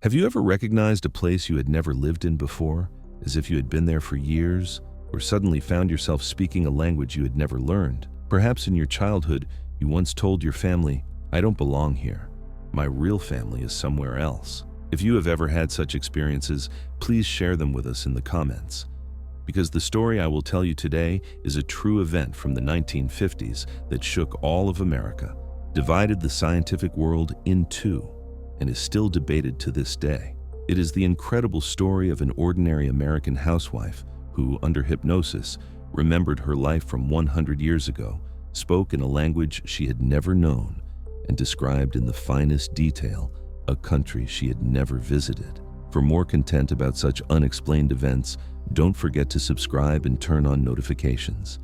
Have you ever recognized a place you had never lived in before, as if you had been there for years, or suddenly found yourself speaking a language you had never learned? Perhaps in your childhood, you once told your family, "I don't belong here. My real family is somewhere else." If you have ever had such experiences, please share them with us in the comments. Because the story I will tell you today is a true event from the 1950s that shook all of America, divided the scientific world in two, and is still debated to this day. It is the incredible story of an ordinary American housewife who, under hypnosis, remembered her life from 100 years ago, spoke in a language she had never known, and described in the finest detail a country she had never visited. For more content about such unexplained events, don't forget to subscribe and turn on notifications.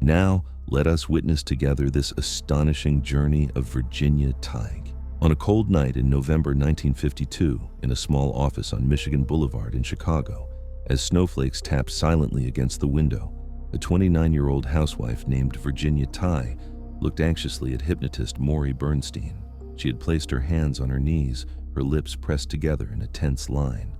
Now, let us witness together this astonishing journey of Virginia Tighe. On a cold night in November 1952, in a small office on Michigan Boulevard in Chicago, as snowflakes tapped silently against the window, a 29-year-old housewife named Virginia Tighe looked anxiously at hypnotist Maury Bernstein. She had placed her hands on her knees, her lips pressed together in a tense line.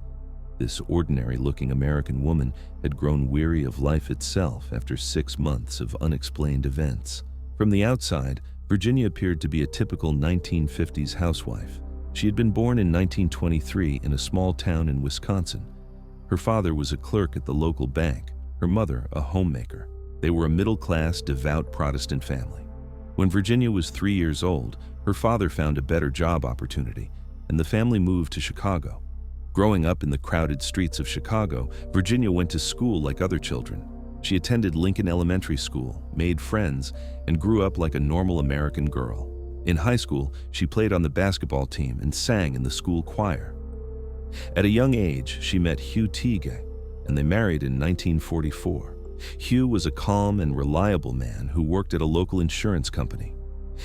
This ordinary-looking American woman had grown weary of life itself after 6 months of unexplained events. From the outside, Virginia appeared to be a typical 1950s housewife. She had been born in 1923 in a small town in Wisconsin. Her father was a clerk at the local bank, her mother a homemaker. They were a middle-class, devout Protestant family. When Virginia was 3 years old, her father found a better job opportunity, and the family moved to Chicago. Growing up in the crowded streets of Chicago, Virginia went to school like other children. She attended Lincoln Elementary School, made friends, and grew up like a normal American girl. In high school, she played on the basketball team and sang in the school choir. At a young age, she met Hugh Tighe, and they married in 1944. Hugh was a calm and reliable man who worked at a local insurance company.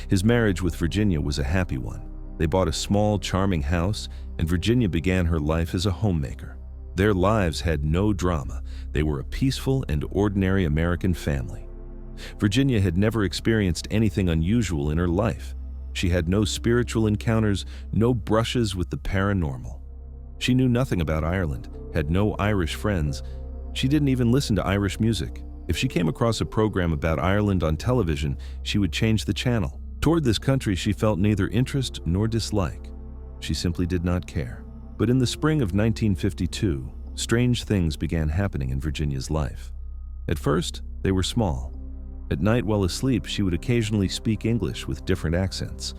His marriage with Virginia was a happy one. They bought a small, charming house, and Virginia began her life as a homemaker. Their lives had no drama. They were a peaceful and ordinary American family. Virginia had never experienced anything unusual in her life. She had no spiritual encounters, no brushes with the paranormal. She knew nothing about Ireland, had no Irish friends. She didn't even listen to Irish music. If she came across a program about Ireland on television, she would change the channel. Toward this country, she felt neither interest nor dislike. She simply did not care. But in the spring of 1952, strange things began happening in Virginia's life. At first, they were small. At night while asleep, she would occasionally speak English with different accents.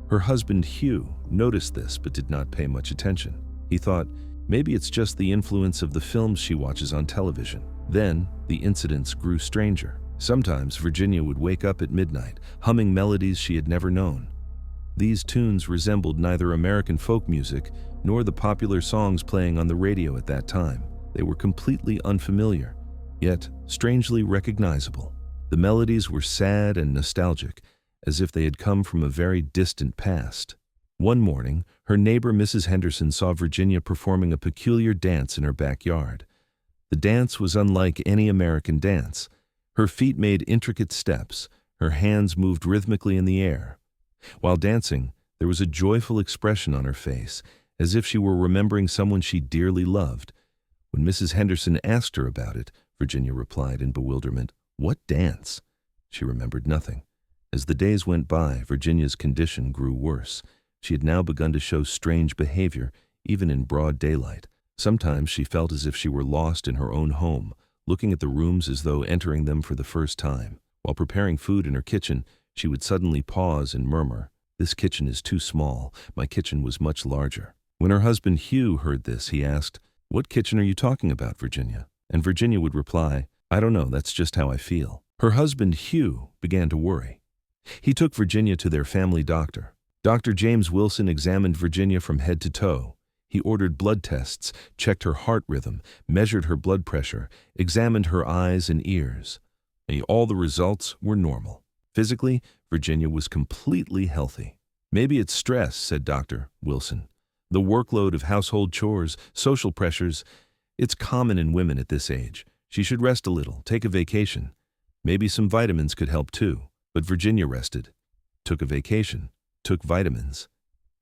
Her husband, Hugh, noticed this but did not pay much attention. He thought, maybe it's just the influence of the films she watches on television. Then, the incidents grew stranger. Sometimes Virginia would wake up at midnight, humming melodies she had never known. These tunes resembled neither American folk music nor the popular songs playing on the radio at that time. They were completely unfamiliar, yet strangely recognizable. The melodies were sad and nostalgic, as if they had come from a very distant past. One morning, her neighbor Mrs. Henderson saw Virginia performing a peculiar dance in her backyard. The dance was unlike any American dance. Her feet made intricate steps, her hands moved rhythmically in the air. While dancing, there was a joyful expression on her face, as if she were remembering someone she dearly loved. When Mrs. Henderson asked her about it, Virginia replied in bewilderment, "What dance?" She remembered nothing. As the days went by, Virginia's condition grew worse. She had now begun to show strange behavior, even in broad daylight. Sometimes she felt as if she were lost in her own home, looking at the rooms as though entering them for the first time. While preparing food in her kitchen, she would suddenly pause and murmur, "This kitchen is too small. My kitchen was much larger." When her husband Hugh heard this, he asked, "What kitchen are you talking about, Virginia?" And Virginia would reply, "I don't know, that's just how I feel." Her husband Hugh began to worry. He took Virginia to their family doctor. Dr. James Wilson examined Virginia from head to toe. He ordered blood tests, checked her heart rhythm, measured her blood pressure, examined her eyes and ears. All the results were normal. Physically, Virginia was completely healthy. "Maybe it's stress," said Dr. Wilson. "The workload of household chores, social pressures. It's common in women at this age. She should rest a little, take a vacation. Maybe some vitamins could help too." But Virginia rested, took a vacation, took vitamins,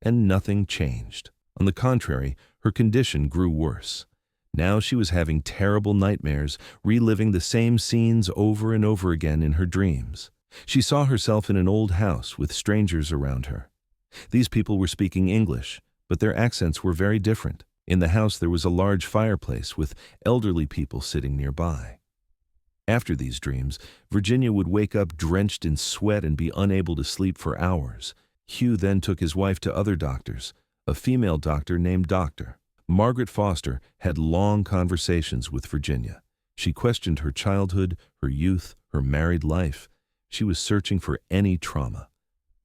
and nothing changed. On the contrary, her condition grew worse. Now she was having terrible nightmares, reliving the same scenes over and over again in her dreams. She saw herself in an old house with strangers around her. These people were speaking English, but their accents were very different. In the house there was a large fireplace with elderly people sitting nearby. After these dreams, Virginia would wake up drenched in sweat and be unable to sleep for hours. Hugh then took his wife to other doctors, a female doctor named Dr. Margaret Foster had long conversations with Virginia. She questioned her childhood, her youth, her married life. She was searching for any trauma.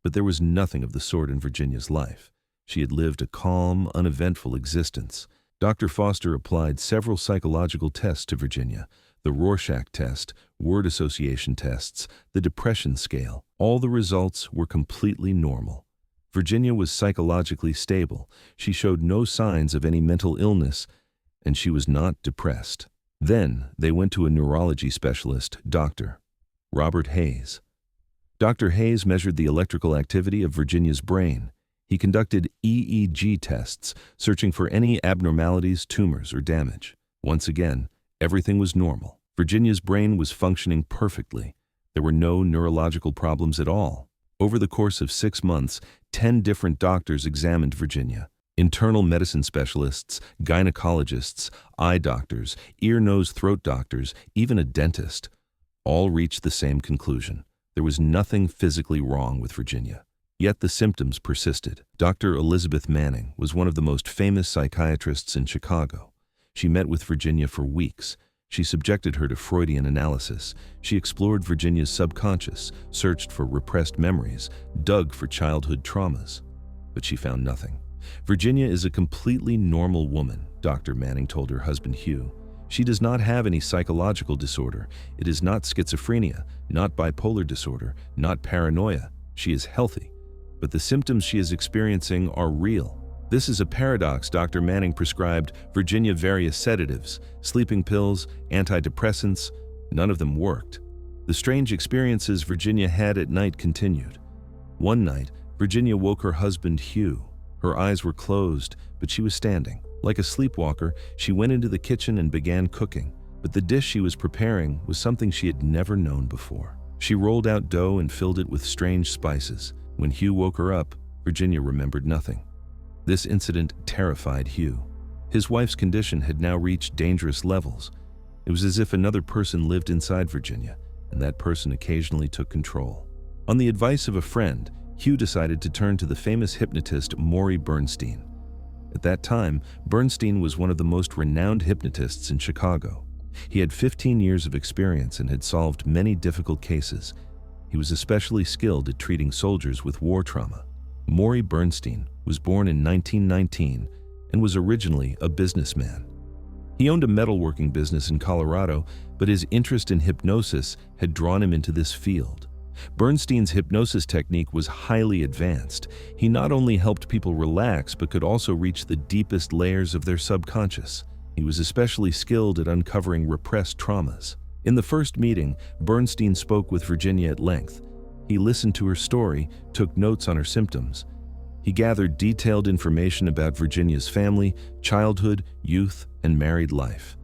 But there was nothing of the sort in Virginia's life. She had lived a calm, uneventful existence. Dr. Foster applied several psychological tests to Virginia: the Rorschach test, word association tests, the depression scale. All the results were completely normal. Virginia was psychologically stable. She showed no signs of any mental illness, and she was not depressed. Then they went to a neurology specialist, Dr. Robert Hayes. Dr. Hayes measured the electrical activity of Virginia's brain. He conducted EEG tests, searching for any abnormalities, tumors, or damage. Once again, everything was normal. Virginia's brain was functioning perfectly. There were no neurological problems at all. Over the course of 6 months, 10 different doctors examined Virginia. Internal medicine specialists, gynecologists, eye doctors, ear, nose, throat doctors, even a dentist. All reached the same conclusion. There was nothing physically wrong with Virginia. Yet the symptoms persisted. Dr. Elizabeth Manning was one of the most famous psychiatrists in Chicago. She met with Virginia for weeks. She subjected her to Freudian analysis. She explored Virginia's subconscious, searched for repressed memories, dug for childhood traumas. But she found nothing. Virginia is a completely normal woman, Dr. Manning told her husband Hugh. She does not have any psychological disorder. It is not schizophrenia, not bipolar disorder, not paranoia. She is healthy. But the symptoms she is experiencing are real. This is a paradox. Dr. Manning prescribed Virginia various sedatives, sleeping pills, antidepressants. None of them worked. The strange experiences Virginia had at night continued. One night, Virginia woke her husband Hugh. Her eyes were closed, but she was standing. Like a sleepwalker, she went into the kitchen and began cooking. But the dish she was preparing was something she had never known before. She rolled out dough and filled it with strange spices. When Hugh woke her up, Virginia remembered nothing. This incident terrified Hugh. His wife's condition had now reached dangerous levels. It was as if another person lived inside Virginia, and that person occasionally took control. On the advice of a friend, Hugh decided to turn to the famous hypnotist Morey Bernstein. At that time, Bernstein was one of the most renowned hypnotists in Chicago. He had 15 years of experience and had solved many difficult cases. He was especially skilled at treating soldiers with war trauma. Morey Bernstein was born in 1919 and was originally a businessman. He owned a metalworking business in Colorado, but his interest in hypnosis had drawn him into this field. Bernstein's hypnosis technique was highly advanced. He not only helped people relax, but could also reach the deepest layers of their subconscious. He was especially skilled at uncovering repressed traumas. In the first meeting, Bernstein spoke with Virginia at length. He listened to her story, took notes on her symptoms. He gathered detailed information about Virginia's family, childhood, youth, and married life.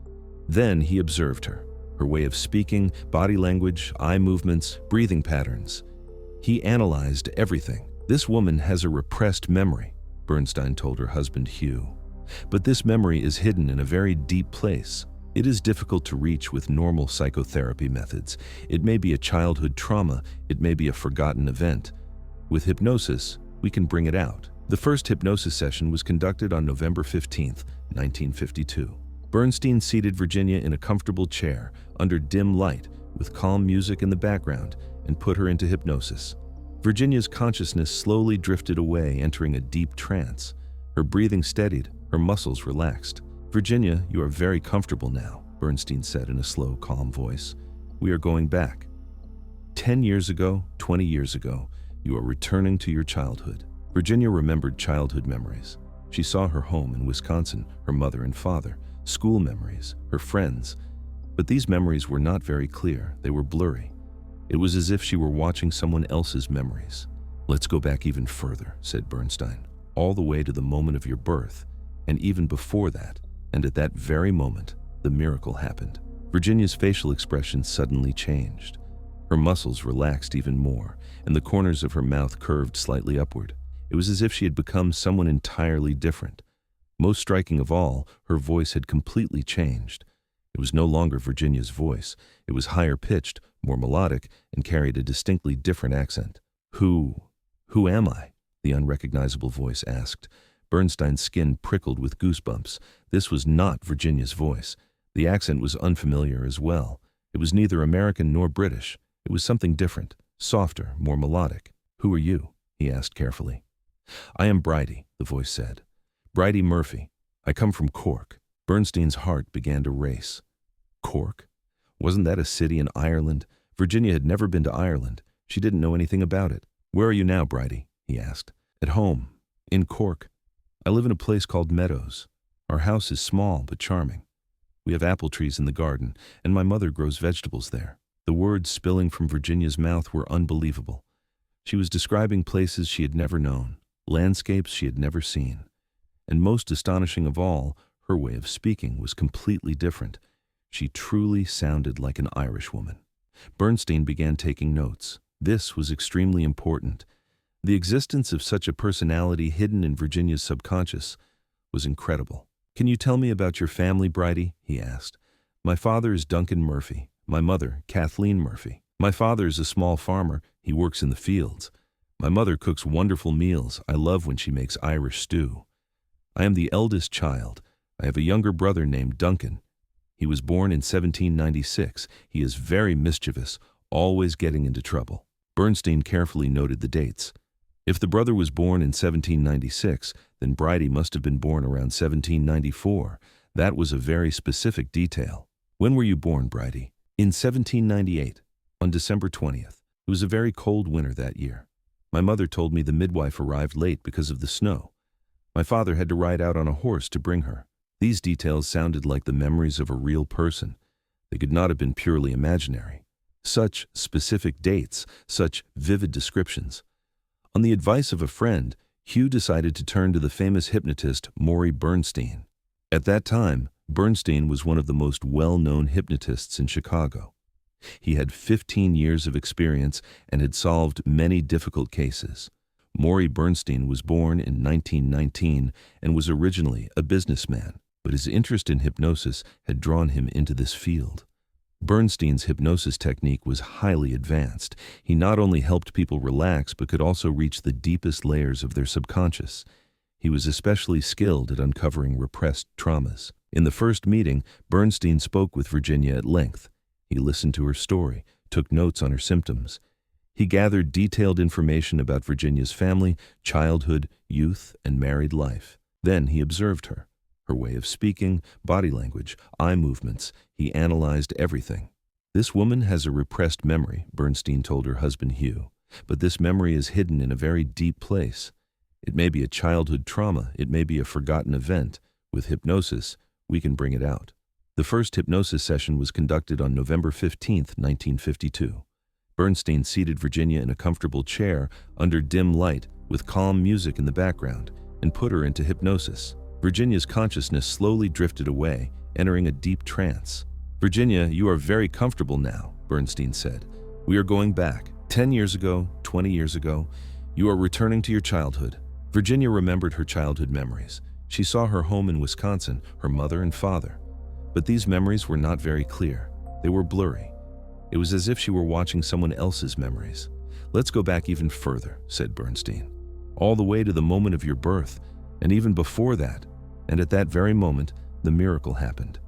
Then he observed her way of speaking, body language, eye movements, breathing patterns. He analyzed everything. "This woman has a repressed memory," Bernstein told her husband Hugh. "But this memory is hidden in a very deep place. It is difficult to reach with normal psychotherapy methods. It may be a childhood trauma, it may be a forgotten event. With hypnosis, we can bring it out." The first hypnosis session was conducted on November 15, 1952. Bernstein seated Virginia in a comfortable chair under dim light with calm music in the background and put her into hypnosis. Virginia's consciousness slowly drifted away, entering a deep trance. Her breathing steadied, her muscles relaxed. "Virginia, you are very comfortable now," Bernstein said in a slow, calm voice. "We are going back. 10 years ago, 20 years ago, you are returning to your childhood." Virginia remembered childhood memories. She saw her home in Wisconsin, her mother and father, school memories, her friends. But these memories were not very clear. They were blurry. It was as if she were watching someone else's memories. "Let's go back even further," said Bernstein. all the way to the moment of your birth, and even before that, and at that very moment, the miracle happened. Virginia's facial expression suddenly changed. Her muscles relaxed even more, and the corners of her mouth curved slightly upward. It was as if she had become someone entirely different. Most striking of all, her voice had completely changed. It was no longer Virginia's voice. It was higher pitched, more melodic, and carried a distinctly different accent. Who am I?" the unrecognizable voice asked. Bernstein's skin prickled with goosebumps. This was not Virginia's voice. The accent was unfamiliar as well. It was neither American nor British. It was something different, softer, more melodic. "Who are you?" he asked carefully. "I am Bridey," the voice said. "Bridey Murphy. I come from Cork." Bernstein's heart began to race. Cork? Wasn't that a city in Ireland? Virginia had never been to Ireland. She didn't know anything about it. "Where are you now, Bridey?" he asked. "At home. In Cork. I live in a place called Meadows. Our house is small but charming. We have apple trees in the garden, and my mother grows vegetables there." The words spilling from Virginia's mouth were unbelievable. She was describing places she had never known, landscapes she had never seen. And most astonishing of all, her way of speaking was completely different. She truly sounded like an Irish woman. Bernstein began taking notes. This was extremely important. The existence of such a personality hidden in Virginia's subconscious was incredible. "Can you tell me about your family, Bridey?" he asked. "My father is Duncan Murphy. My mother, Kathleen Murphy. My father is a small farmer. He works in the fields. My mother cooks wonderful meals. I love when she makes Irish stew. I am the eldest child. I have a younger brother named Duncan. He was born in 1796. He is very mischievous, always getting into trouble." Bernstein carefully noted the dates. If the brother was born in 1796, then Bridey must have been born around 1794. That was a very specific detail. "When were you born, Bridey?" "In 1798, on December 20th. It was a very cold winter that year. My mother told me the midwife arrived late because of the snow. My father had to ride out on a horse to bring her." These details sounded like the memories of a real person. They could not have been purely imaginary. Such specific dates, such vivid descriptions. On the advice of a friend, Hugh decided to turn to the famous hypnotist Morey Bernstein. At that time, Bernstein was one of the most well-known hypnotists in Chicago. He had 15 years of experience and had solved many difficult cases. Morey Bernstein was born in 1919 and was originally a businessman, but his interest in hypnosis had drawn him into this field. Bernstein's hypnosis technique was highly advanced. He not only helped people relax but could also reach the deepest layers of their subconscious. He was especially skilled at uncovering repressed traumas. In the first meeting, Bernstein spoke with Virginia at length. He listened to her story, took notes on her symptoms. He gathered detailed information about Virginia's family, childhood, youth, and married life. Then he observed her way of speaking, body language, eye movements. He analyzed everything. "This woman has a repressed memory," Bernstein told her husband Hugh, "but this memory is hidden in a very deep place. It may be a childhood trauma, it may be a forgotten event. With hypnosis, we can bring it out." The first hypnosis session was conducted on November 15, 1952. Bernstein seated Virginia in a comfortable chair under dim light with calm music in the background and put her into hypnosis. Virginia's consciousness slowly drifted away, entering a deep trance. "Virginia, you are very comfortable now," Bernstein said. "We are going back. 10 years ago, 20 years ago. You are returning to your childhood." Virginia remembered her childhood memories. She saw her home in Wisconsin, her mother and father. But these memories were not very clear. They were blurry. It was as if she were watching someone else's memories. "Let's go back even further," said Bernstein. "All the way to the moment of your birth, and even before that, and at that very moment, the miracle happened."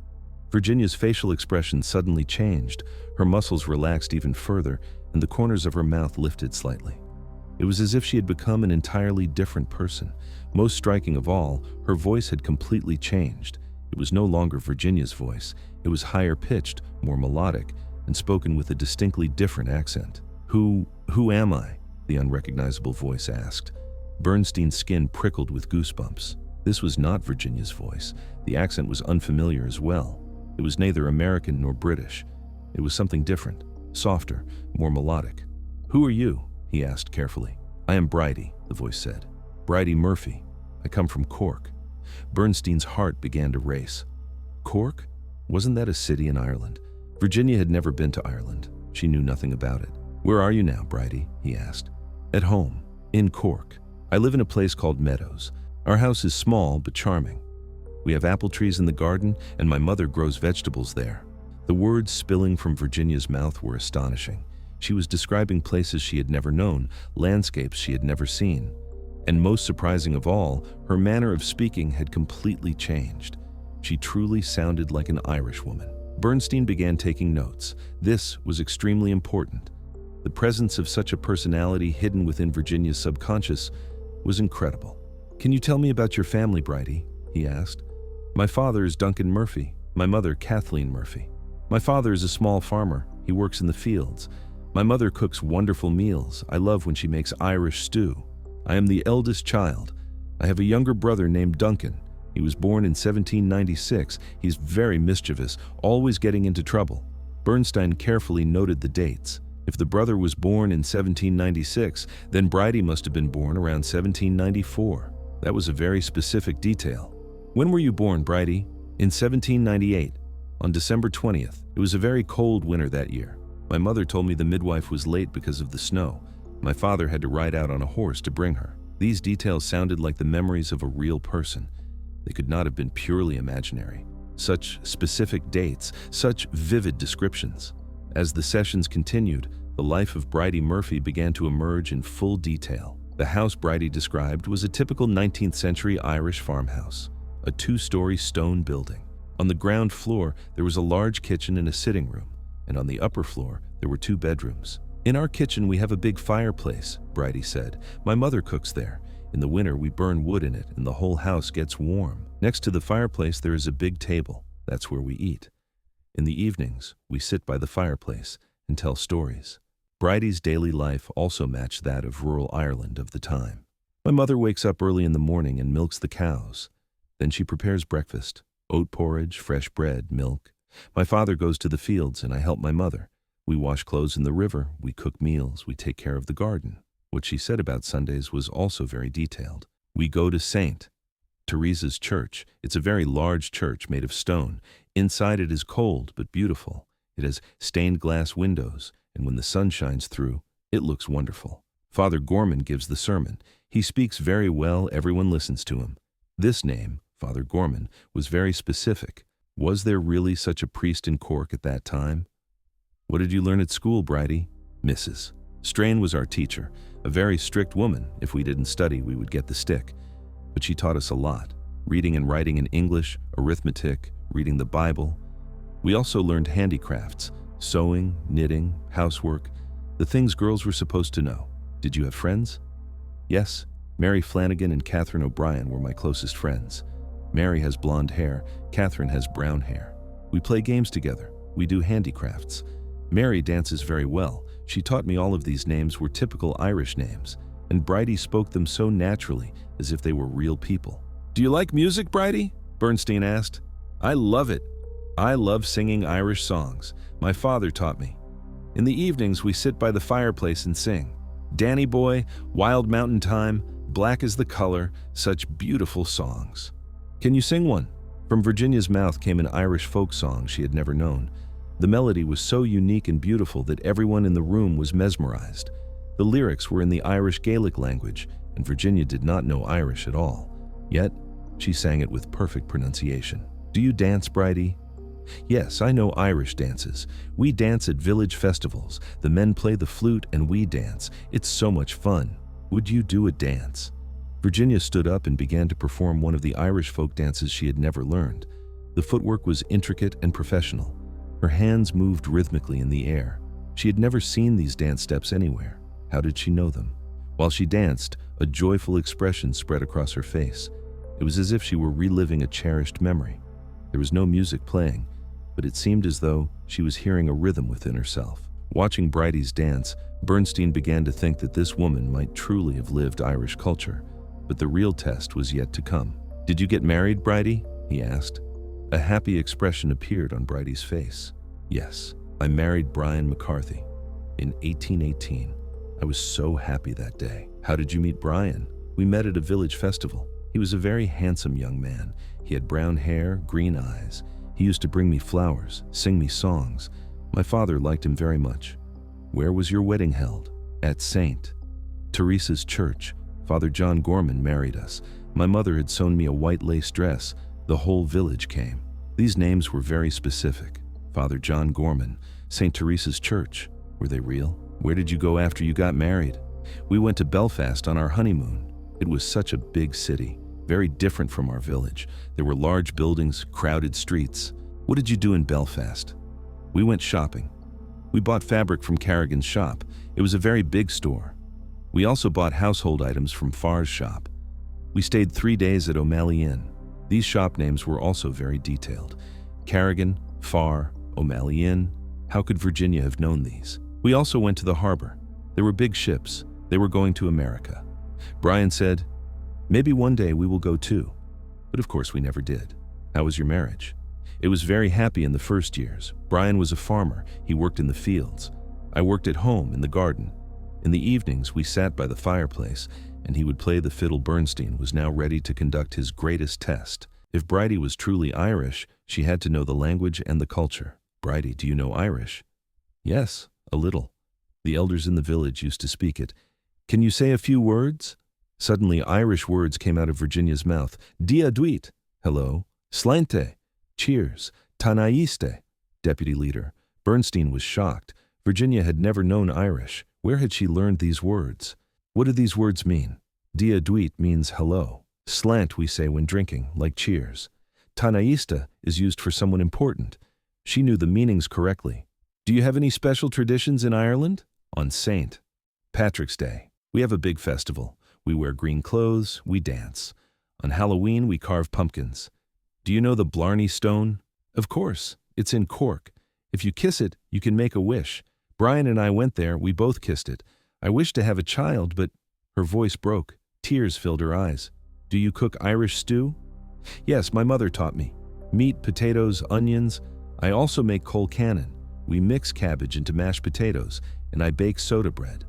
Virginia's facial expression suddenly changed. Her muscles relaxed even further, and the corners of her mouth lifted slightly. It was as if she had become an entirely different person. Most striking of all, her voice had completely changed. It was no longer Virginia's voice. It was higher pitched, more melodic, and spoken with a distinctly different accent. Who am I?" the unrecognizable voice asked. Bernstein's skin prickled with goosebumps. This was not Virginia's voice. The accent was unfamiliar as well. It was neither American nor British. It was something different, softer, more melodic. "Who are you?" he asked carefully. "I am Bridey," the voice said. "Bridey Murphy. I come from Cork. Bernstein's heart began to race. Cork? Wasn't that a city in Ireland? Virginia had never been to Ireland. She knew nothing about it. Where are you now, Bridey? He asked. At home, in Cork. I live in a place called Meadows. Our house is small but charming. We have apple trees in the garden, and my mother grows vegetables there. The words spilling from Virginia's mouth were astonishing. She was describing places she had never known, landscapes she had never seen. And most surprising of all, her manner of speaking had completely changed. She truly sounded like an Irish woman. Bernstein began taking notes. This was extremely important. The presence of such a personality hidden within Virginia's subconscious was incredible. Can you tell me about your family, Bridey? He asked. My father is Duncan Murphy, my mother Kathleen Murphy. My father is a small farmer. He works in the fields. My mother cooks wonderful meals. I love when she makes Irish stew. I am the eldest child. I have a younger brother named Duncan. He was born in 1796. He's very mischievous, always getting into trouble. Bernstein carefully noted the dates. If the brother was born in 1796, then Bridey must have been born around 1794. That was a very specific detail. When were you born, Bridey? In 1798, on December 20th. It was a very cold winter that year. My mother told me the midwife was late because of the snow. My father had to ride out on a horse to bring her. These details sounded like the memories of a real person. They could not have been purely imaginary. Such specific dates, such vivid descriptions. As the sessions continued, the life of Bridey Murphy began to emerge in full detail. The house Bridey described was a typical 19th century Irish farmhouse, a two-story stone building. On the ground floor, there was a large kitchen and a sitting room, and on the upper floor, there were 2 bedrooms. In our kitchen, we have a big fireplace, Bridey said. My mother cooks there. In the winter, we burn wood in it, and the whole house gets warm. Next to the fireplace, there is a big table. That's where we eat. In the evenings, we sit by the fireplace and tell stories. Bridey's daily life also matched that of rural Ireland of the time. My mother wakes up early in the morning and milks the cows. Then she prepares breakfast, oat porridge, fresh bread, milk. My father goes to the fields and I help my mother. We wash clothes in the river, we cook meals, we take care of the garden. What she said about Sundays was also very detailed. We go to St. Teresa's church. It's a very large church made of stone. Inside it is cold but beautiful. It has stained glass windows, and when the sun shines through, it looks wonderful. Father Gorman gives the sermon. He speaks very well, everyone listens to him. This name, Father Gorman, was very specific. Was there really such a priest in Cork at that time? What did you learn at school, Bridey? Mrs. Strain was our teacher, a very strict woman. If we didn't study, we would get the stick. But she taught us a lot, reading and writing in English, arithmetic, reading the Bible. We also learned handicrafts, sewing, knitting, housework, the things girls were supposed to know. Did you have friends? Yes, Mary Flanagan and Catherine O'Brien were my closest friends. Mary has blonde hair, Catherine has brown hair. We play games together, we do handicrafts. Mary dances very well. She taught me all of these names were typical Irish names, and Bridey spoke them so naturally, as if they were real people. Do you like music, Bridey? Bernstein asked. I love it. I love singing Irish songs. My father taught me. In the evenings, we sit by the fireplace and sing. Danny Boy, Wild Mountain Time, Black is the Color, such beautiful songs. Can you sing one? From Virginia's mouth came an Irish folk song she had never known. The melody was so unique and beautiful that everyone in the room was mesmerized. The lyrics were in the Irish Gaelic language, and Virginia did not know Irish at all. Yet, she sang it with perfect pronunciation. Do you dance, Bridey? Yes, I know Irish dances. We dance at village festivals. The men play the flute and we dance. It's so much fun. Would you do a dance? Virginia stood up and began to perform one of the Irish folk dances she had never learned. The footwork was intricate and professional. Her hands moved rhythmically in the air. She had never seen these dance steps anywhere. How did she know them? While she danced, a joyful expression spread across her face. It was as if she were reliving a cherished memory. There was no music playing, but it seemed as though she was hearing a rhythm within herself. Watching Bridey's dance, Bernstein began to think that this woman might truly have lived Irish culture, but the real test was yet to come. Did you get married, Bridey? He asked. A happy expression appeared on Bridey's face. Yes, I married Brian McCarthy in 1818. I was so happy that day. How did you meet Brian? We met at a village festival. He was a very handsome young man. He had brown hair, green eyes. He used to bring me flowers, sing me songs. My father liked him very much. Where was your wedding held? At St. Teresa's Church. Father John Gorman married us. My mother had sewn me a white lace dress. The whole village came. These names were very specific. Father John Gorman, St. Teresa's Church. Were they real? Where did you go after you got married? We went to Belfast on our honeymoon. It was such a big city, very different from our village. There were large buildings, crowded streets. What did you do in Belfast? We went shopping. We bought fabric from Carrigan's shop. It was a very big store. We also bought household items from Farr's shop. We stayed 3 days at O'Malley Inn. These shop names were also very detailed. Carrigan, Farr, O'Malley Inn. How could Virginia have known these? We also went to the harbor. There were big ships. They were going to America. Brian said, "Maybe one day we will go too." But of course we never did. How was your marriage? It was very happy in the first years. Brian was a farmer. He worked in the fields. I worked at home in the garden. In the evenings, we sat by the fireplace, and he would play the fiddle. Bernstein was now ready to conduct his greatest test. If Bridey was truly Irish, she had to know the language and the culture. "Bridey, do you know Irish?" "Yes, a little. The elders in the village used to speak it." "Can you say a few words?" Suddenly, Irish words came out of Virginia's mouth. "Dia duit," hello, "Slainte," cheers, "Tanaiste," deputy leader. Bernstein was shocked. Virginia had never known Irish. Where had she learned these words? What do these words mean? Dia duit means hello. Slant we say when drinking, like cheers. Tanaiste is used for someone important. She knew the meanings correctly. Do you have any special traditions in Ireland? On St. Patrick's Day, we have a big festival. We wear green clothes, we dance. On Halloween, we carve pumpkins. Do you know the Blarney Stone? Of course, it's in Cork. If you kiss it, you can make a wish. Brian and I went there, we both kissed it. I wished to have a child, but her voice broke. Tears filled her eyes. Do you cook Irish stew? Yes, my mother taught me. Meat, potatoes, onions. I also make col cannon. We mix cabbage into mashed potatoes, and I bake soda bread.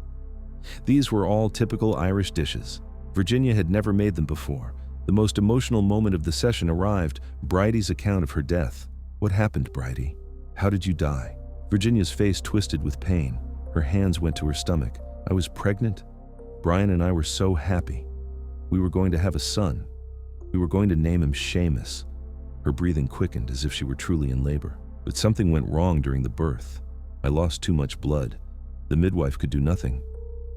These were all typical Irish dishes. Virginia had never made them before. The most emotional moment of the session arrived, Bridey's account of her death. What happened, Bridey? How did you die? Virginia's face twisted with pain. Her hands went to her stomach. I was pregnant. Brian and I were so happy. We were going to have a son. We were going to name him Seamus. Her breathing quickened as if she were truly in labor. But something went wrong during the birth. I lost too much blood. The midwife could do nothing.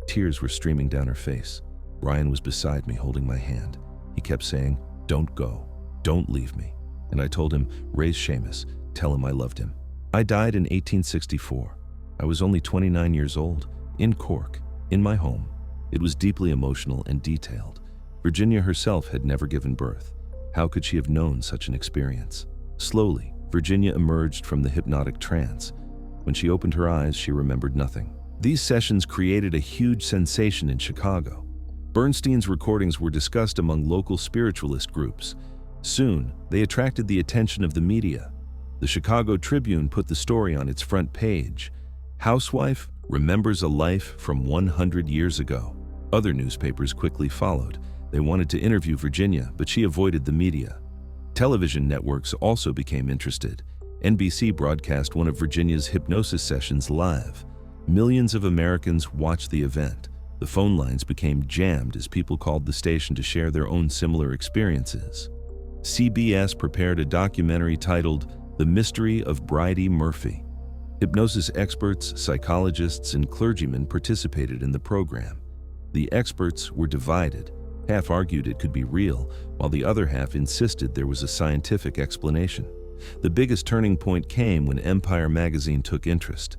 Tears were streaming down her face. Brian was beside me, holding my hand. He kept saying, "Don't go. Don't leave me." And I told him, "Raise Seamus. Tell him I loved him." I died in 1864. I was only 29 years old, in Cork, in my home. It was deeply emotional and detailed. Virginia herself had never given birth. How could she have known such an experience? Slowly, Virginia emerged from the hypnotic trance. When she opened her eyes, she remembered nothing. These sessions created a huge sensation in Chicago. Bernstein's recordings were discussed among local spiritualist groups. Soon, they attracted the attention of the media. The Chicago Tribune put the story on its front page. Housewife remembers a life from 100 years ago. Other newspapers quickly followed. They wanted to interview Virginia, but she avoided the media. Television networks also became interested. NBC broadcast one of Virginia's hypnosis sessions live. Millions of Americans watched the event. The phone lines became jammed as people called the station to share their own similar experiences. CBS prepared a documentary titled The Mystery of Bridey Murphy. Hypnosis experts, psychologists, and clergymen participated in the program. The experts were divided. Half argued it could be real, while the other half insisted there was a scientific explanation. The biggest turning point came when Empire magazine took interest.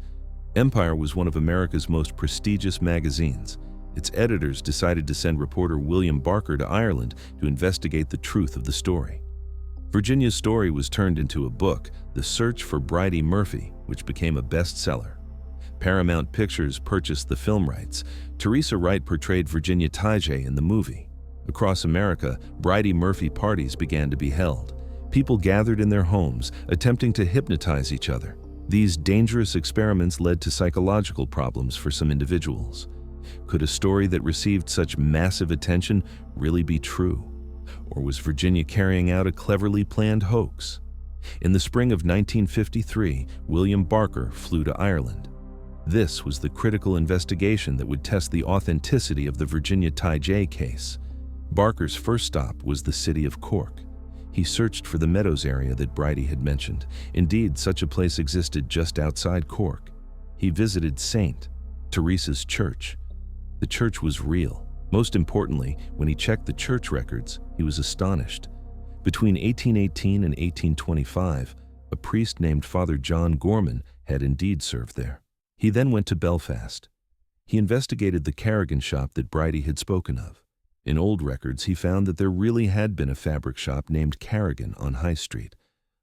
Empire was one of America's most prestigious magazines. Its editors decided to send reporter William Barker to Ireland to investigate the truth of the story. Virginia's story was turned into a book, The Search for Bridey Murphy, which became a bestseller. Paramount Pictures purchased the film rights. Teresa Wright portrayed Virginia Tighe in the movie. Across America, Bridey Murphy parties began to be held. People gathered in their homes, attempting to hypnotize each other. These dangerous experiments led to psychological problems for some individuals. Could a story that received such massive attention really be true? Or was Virginia carrying out a cleverly planned hoax? In the spring of 1953, William Barker flew to Ireland. This was the critical investigation that would test the authenticity of the Virginia Tighe case. Barker's first stop was the city of Cork. He searched for the Meadows area that Bridey had mentioned. Indeed, such a place existed just outside Cork. He visited St. Teresa's church. The church was real. Most importantly, when he checked the church records, he was astonished. Between 1818 and 1825, a priest named Father John Gorman had indeed served there. He then went to Belfast. He investigated the Carrigan shop that Bridey had spoken of. In old records, he found that there really had been a fabric shop named Carrigan on High Street.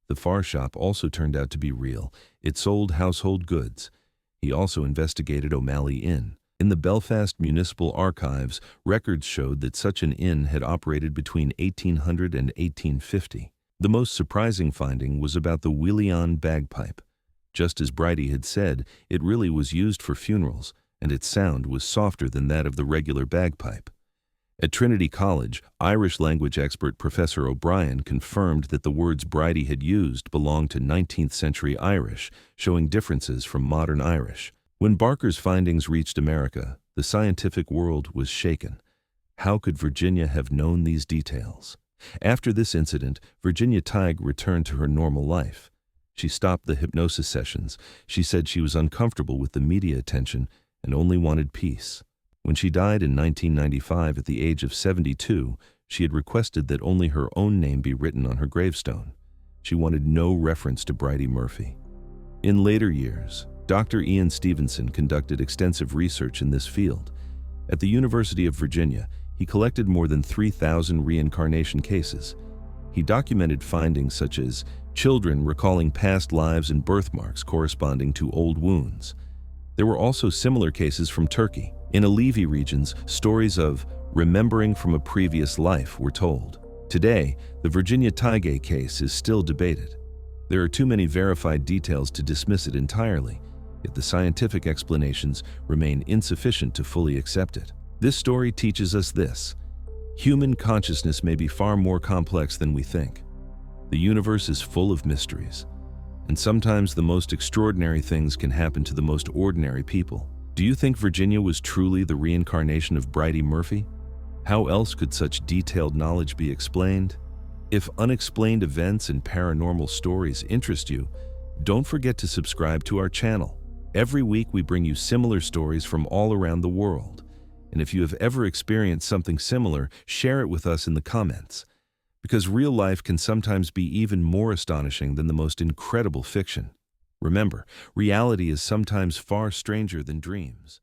The Far shop also turned out to be real. It sold household goods. He also investigated O'Malley Inn. In the Belfast Municipal Archives, records showed that such an inn had operated between 1800 and 1850. The most surprising finding was about the Wheely-on bagpipe. Just as Bridey had said, it really was used for funerals, and its sound was softer than that of the regular bagpipe. At Trinity College, Irish language expert Professor O'Brien confirmed that the words Bridey had used belonged to 19th century Irish, showing differences from modern Irish. When Barker's findings reached America, the scientific world was shaken. How could Virginia have known these details? After this incident, Virginia Tighe returned to her normal life. She stopped the hypnosis sessions. She said she was uncomfortable with the media attention and only wanted peace. When she died in 1995 at the age of 72, she had requested that only her own name be written on her gravestone. She wanted no reference to Bridey Murphy. In later years, Dr. Ian Stevenson conducted extensive research in this field. At the University of Virginia, he collected more than 3,000 reincarnation cases. He documented findings such as children recalling past lives and birthmarks corresponding to old wounds. There were also similar cases from Turkey. In Alevi regions, stories of remembering from a previous life were told. Today, the Virginia Tighe case is still debated. There are too many verified details to dismiss it entirely, yet the scientific explanations remain insufficient to fully accept it. This story teaches us this: human consciousness may be far more complex than we think. The universe is full of mysteries, and sometimes the most extraordinary things can happen to the most ordinary people. Do you think Virginia was truly the reincarnation of Bridey Murphy? How else could such detailed knowledge be explained? If unexplained events and paranormal stories interest you, don't forget to subscribe to our channel. Every week we bring you similar stories from all around the world. And if you have ever experienced something similar, share it with us in the comments. Because real life can sometimes be even more astonishing than the most incredible fiction. Remember, reality is sometimes far stranger than dreams.